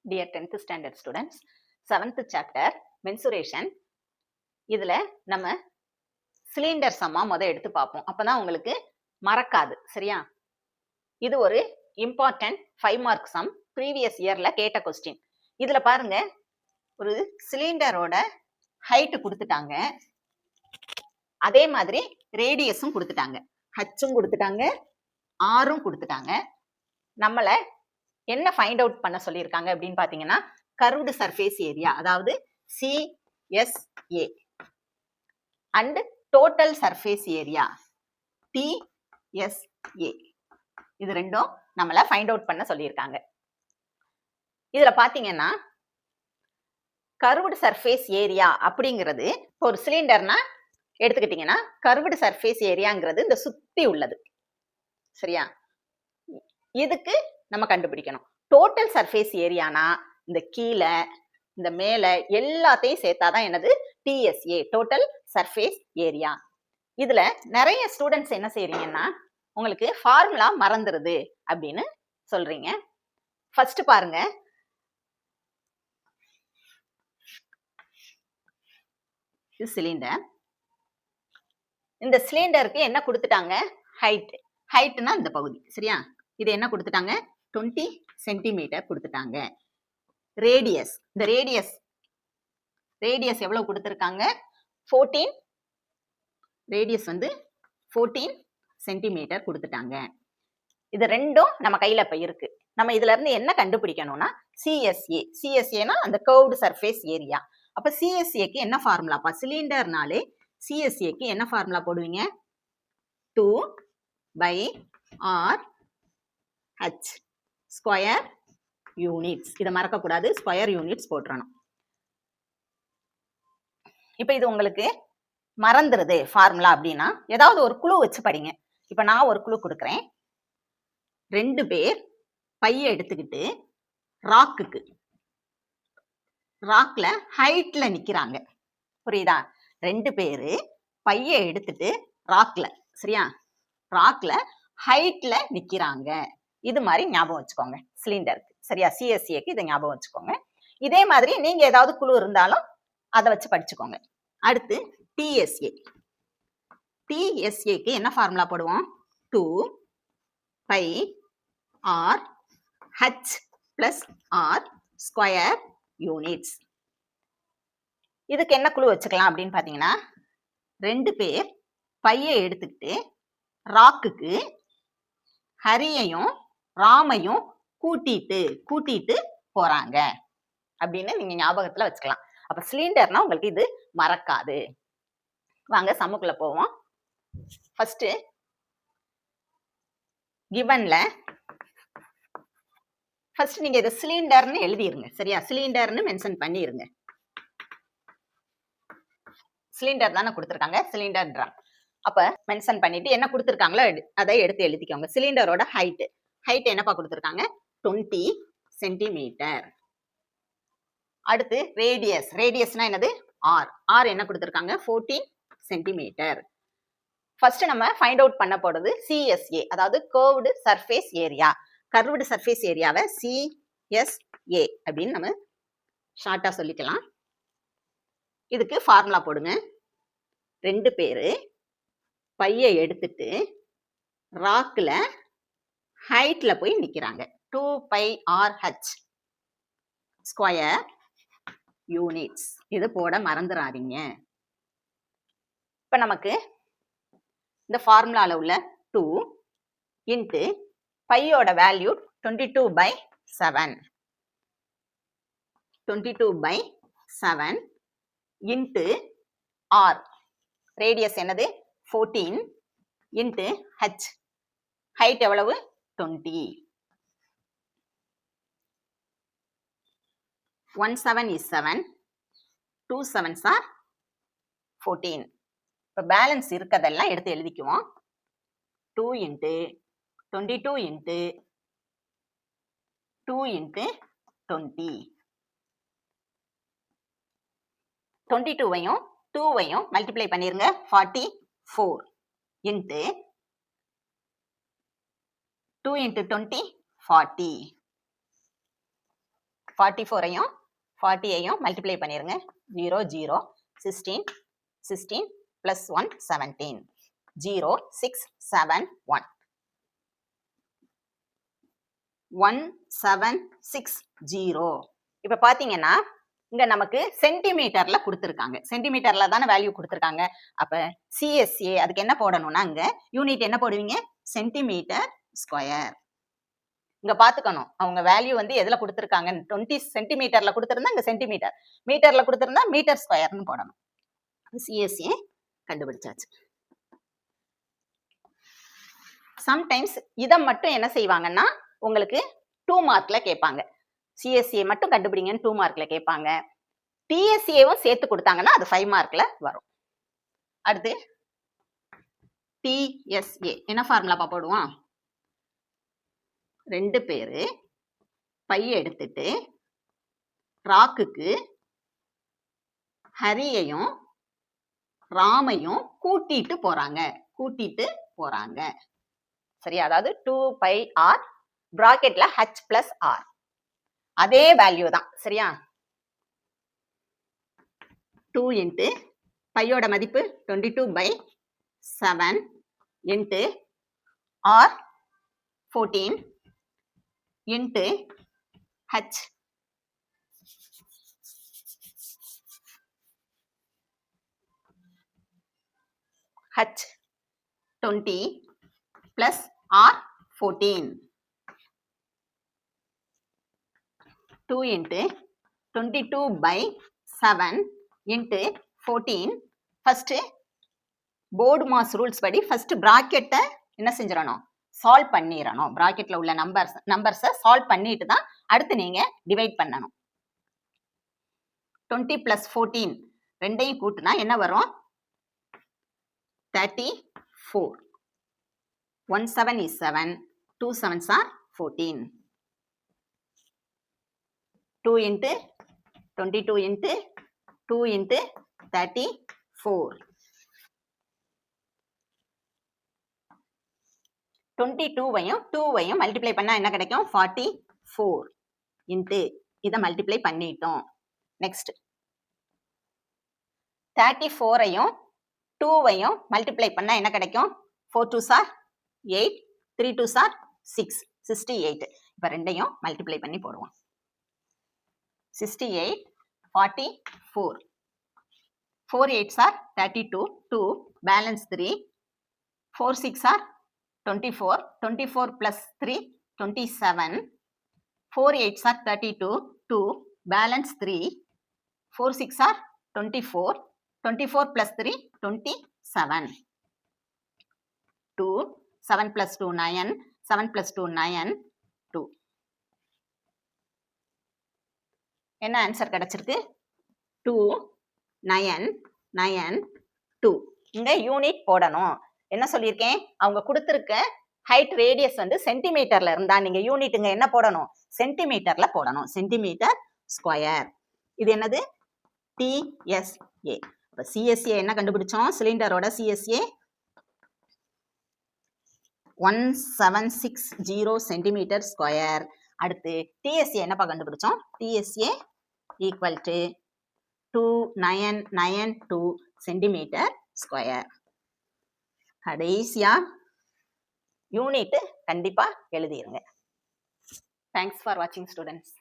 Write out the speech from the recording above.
Dear 10th standard students, 7th chapter mensuration. இதுல நம்ம cylinder சம்மா எடுத்து பார்ப்போம். அப்பதான் உங்களுக்கு மறக்காது. சரியா? இது ஒரு இம்பார்ட்டன்ட் 5 மார்க் சம், ப்ரீவியஸ் இயர்ல கேட்ட கொஸ்டின். இதுல பாருங்க, ஒரு சிலிண்டரோட ஹைட் கொடுத்துட்டாங்க, அதே மாதிரி ரேடியஸும் கொடுத்துட்டாங்க, ஹச்சும் கொடுத்துட்டாங்க, ஆரும் கொடுத்துட்டாங்க. நம்மள என்ன ஃபைண்ட் அவுட் பண்ண சொல்லியிருக்காங்க அப்படின்னு பாத்தீங்கன்னா, கர்வ்டு சர்ஃபேஸ் ஏரியா, அதாவது CSA and total surface area TSA, இது ரெண்டும் நம்மள ஃபைண்ட் அவுட் பண்ண சொல்லியிருக்காங்க. இதுல பாத்தீங்கன்னா கர்வ்டு சர்ஃபேஸ் ஏரியா அப்படிங்கிறது, ஒரு சிலிண்டர்னா எடுத்துக்கிட்டீங்கன்னா கர்வ்டு சர்ஃபேஸ் ஏரியாங்கிறது இந்த சுத்தி உள்ளது. சரியா? இதுக்கு நம்ம கண்டுபிடிக்கணும். டோட்டல் சர்ஃபேஸ் ஏரியானா இந்த கீழே இந்த மேல எல்லாத்தையும் சேர்த்தாதான் என்னது TSA, டோட்டல் சர்ஃபேஸ் ஏரியா. இதுல நிறைய ஸ்டூடெண்ட்ஸ் என்ன செய்றீங்கன்னா, உங்களுக்கு ஃபார்முலா மறந்துருது அப்படின்னு சொல்றீங்க. ஃபர்ஸ்ட் பாருங்க, இது சிலிண்டர். இந்த சிலிண்டருக்கு என்ன கொடுத்துட்டாங்க? ஹைட்னா இந்த பகுதி. சரியா? இது என்ன கொடுத்துட்டாங்க? 20 சென்டிமீட்டர் கொடுத்துட்டாங்க. ரேடியஸ், இந்த ரேடியஸ் எவ்வளவு கொடுத்துருக்காங்க? 14, ரேடியஸ் வந்து 14 சென்டிமீட்டர் கொடுத்துட்டாங்க. இது ரெண்டும் நம்ம கையில இப்ப இருக்கு. நம்ம இதுல இருந்து என்ன கண்டுபிடிக்கணும்னா CSAனா அந்த கர்வ்டு சர்ஃபேஸ் ஏரியா. அப்ப CSAக்கு என்ன ஃபார்முலாப்பா? சிலிண்டர்னாலே CSAக்கு என்ன ஃபார்முலா போடுவீங்க? 2/r/h square units. இதை மறக்க கூடாது, ஸ்கொயர் யூனிட்ஸ் போட்டுறணும். இப்ப இது உங்களுக்கு மறந்துருது ஃபார்முலா அப்படின்னா ஏதாவது ஒரு குழு வச்சு படிங்க. இப்ப நான் ஒரு குழு கொடுக்குறேன். 2 பேர் பைய எடுத்துக்கிட்டு ராக்ல ஹைட்ல நிக்கிறாங்க. புரியுதா? 2 பேரு பைய எடுத்துட்டு ராக்ல, சரியா, ராக்ல ஹைட்ல நிக்கிறாங்க. இது மாதிரி ஞாபகம் வச்சுக்கோங்க சிலிண்டருக்கு. சரியா? CSAக்கு இதை ஞாபகம் வச்சுக்கோங்க. இதே மாதிரி நீங்க ஏதாவது குழு இருந்தாலும் அதை வச்சு படிச்சுக்கோங்க. அடுத்து TSAக்கு என்ன ஃபார்முலா போடுவோம்? 2/r/h + r square units. இதுக்கு என்ன குழு வச்சுக்கலாம் அப்படின்னு பாத்தீங்கன்னா, 2 பேர் பைய எடுத்துக்கிட்டு ராக்குக்கு ஹரியையும் ராமையும் கூட்டிட்டு போறாங்க அப்படின்னு நீங்க ஞாபகத்துல வச்சுக்கலாம். அப்ப சிலிண்டர்னா உங்களுக்கு இது மறக்காது. வாங்க சம்முக்குள்ள போவோம். ஃபர்ஸ்ட் கிவன்ல ஃபர்ஸ்ட் நீங்க இதை சிலிண்டர்னு எழுதிருங்க. சரியா? சிலிண்டர்னு மென்ஷன் பண்ணிருங்க. சிலிண்டர் தானே கொடுத்துருக்காங்க, சிலிண்டர் ட்ரம். அப்ப மென்ஷன் பண்ணிட்டு என்ன கொடுத்துருக்காங்களோ அதை எடுத்து எழுதிக்கோங்க. சிலிண்டரோட ஹைட் என்னப்பா கொடுத்துருக்காங்க? 20 சென்டிமீட்டர். அடுத்து ரேடியஸ்னா என்னது? ஆர் என்ன கொடுத்துருக்காங்க? 14 சென்டிமீட்டர். ஃபர்ஸ்ட் நம்ம ஃபைண்ட் அவுட் பண்ண போறது CSA, அதாவது curved surface area. Curved surface ஏரியாவை CSA அப்படின்னு நம்ம ஷார்ட்டா சொல்லிக்கலாம். இதுக்கு ஃபார்முலா போடுங்க. 2 பேரு பைய எடுத்துட்டு ராக்ல ஹைட்ல போய் நிக்கிறாங்க. 2/r/h square units. இது போட மறந்துடாதீங்க. இப்ப நமக்கு இந்த ஃபார்முலால உள்ள 2 இன்ட்டு பையோட வேல்யூ 22/7 இன்ட்டு r, ரேடியஸ் என்னது? 14 இன்ட்டு h, ஹைட் எவ்வளவு? 20. 1 7 is 7, 2 7s are 14. இப்போ பேலன்ஸ் இருக்கதெல்லாம் எடுத்து எழுதிக்குவோம். 2 இன்ட்டு 22 இன்ட்டு 2 இன்ட்டு 20. 22வையும் 2வையும் மல்டிப்ளை பண்ணிருங்க. 44 இன்ட்டு 2 இன்ட்டு 20 40. 44ஐயும் 40ஐயும் மல்டிப்ளை பண்ணிருங்க. 0 0 16 16 plus 1 17 0 6 7 1 1760. இப்ப பாத்தீங்கன்னா இங்க நமக்கு சென்டிமீட்டர்ல கொடுத்திருக்காங்க. சென்டிமீட்டர்ல தானே வேல்யூ கொடுத்திருக்காங்க. அப்ப சிஎஸ்ஏ அதுக்கு என்ன போடணும்னா இங்க யூனிட் என்ன போடுவீங்க? Centimetre square. இங்க பாத்துக்கணும் அவங்க வேல்யூ வந்து எதுல கொடுத்திருக்காங்க? 20 சென்டிமீட்டர்ல கொடுத்திருந்தா இங்க சென்டிமீட்டர், மீட்டர்ல கொடுத்திருந்தா மீட்டர் ஸ்கொயர்னு போடணும். சிஎஸ்ஏ கண்டுபிடிச்சாச்சு. சம்டைம்ஸ் இதை மட்டும் என்ன செய்வாங்கன்னா உங்களுக்கு 2 மார்க்ல கேட்பாங்க. சிஎஸ்ஏ மட்டும் கண்டுபிடிங்கன்னு 2 மார்க்ல கேட்பாங்க. டிஎஸ்ஏவும் சேர்த்து கொடுத்தாங்கன்னா அது 5 மார்க்ல வரும். அடுத்து டிஎஸ்ஏ என்ன ஃபார்முலா போடுவோம்? 2 பேரு பை எடுத்துட்டு ராக்குக்கு ஹரியையும் ராமையும் கூட்டிட்டு போறாங்க. சரியா? அதாவது 2 பை ஆர் பிராக்கெட்ல ஹச் பிளஸ் ஆர் அதே வேல்யூ தான். சரியா? 2 இன்ட்டு பையோட மதிப்பு 22/7 into r 14 into h h 20 plus R 14 2 into 22/7 into 14. first board mass rules படி first bracket என்ன செஞ்சிரணும்? solve பண்ணிரணும். bracketல உள்ள numbers solve பண்ணிட்டு தான் அடுத்து நீங்க divide பண்ணணும். 20 plus 14 ரெண்டையும் கூட்டினா என்ன வரும்? 34. 1 7 is 7, 2 7s are 14. 2 into 22 into 2 into 34. 22வையும் 2வையும் multiply பண்ணா என்ன கிடைக்கும்? 44 into இதை மல்டிப்ளை பண்ணிட்டோம். நெக்ஸ்ட் 34ஐயும் 2வையும் மல்டிப்ளை பண்ணா என்ன கிடைக்கும்? 4 2s are 8, 3 2s are 6, 68. இப்ப ரெண்டையும் மல்டிப்ளை பண்ணி போடுவோம். 68 44 4 8s are 32, 2 balance 3, 4 6 are 24, 24 plus 3 27, 4 8s are 32, 2 balance 3, 4 6 are 24, 24 plus 3 27, 2 7 plus 2 9, 7 plus 2 9, 2. என்ன ஆன்சர் கிடைச்சிருக்கு? 2 9 9 2. இங்க யூனிட் போடணும். என்ன சொல்லியிருக்கேன்? அவங்க கொடுத்திருக்க ஹைட் ரேடியஸ் வந்து சென்டிமீட்டர்ல இருந்தா நீங்க யூனிட் இங்க என்ன போடணும்? சென்டிமீட்டர்ல போடணும். Centimetre square. இது என்னது? டிஎஸ்ஏ. இப்ப சிஎஸ்ஏ என்ன கண்டுபிடிச்சோம்? சிலிண்டரோட சிஎஸ்ஏ 1760 சென்டிமீட்டர் ஸ்கொயர். அடுத்து டிஎஸ்ஏ என்னப்பா கண்டுபிடிச்சோம்? DSA equal to 2992 centimetre square. கடைசியா யூனிட் கண்டிப்பா எழுதிருங்க. தேங்க்ஸ் ஃபார் வாட்சிங் ஸ்டூடெண்ட்ஸ்.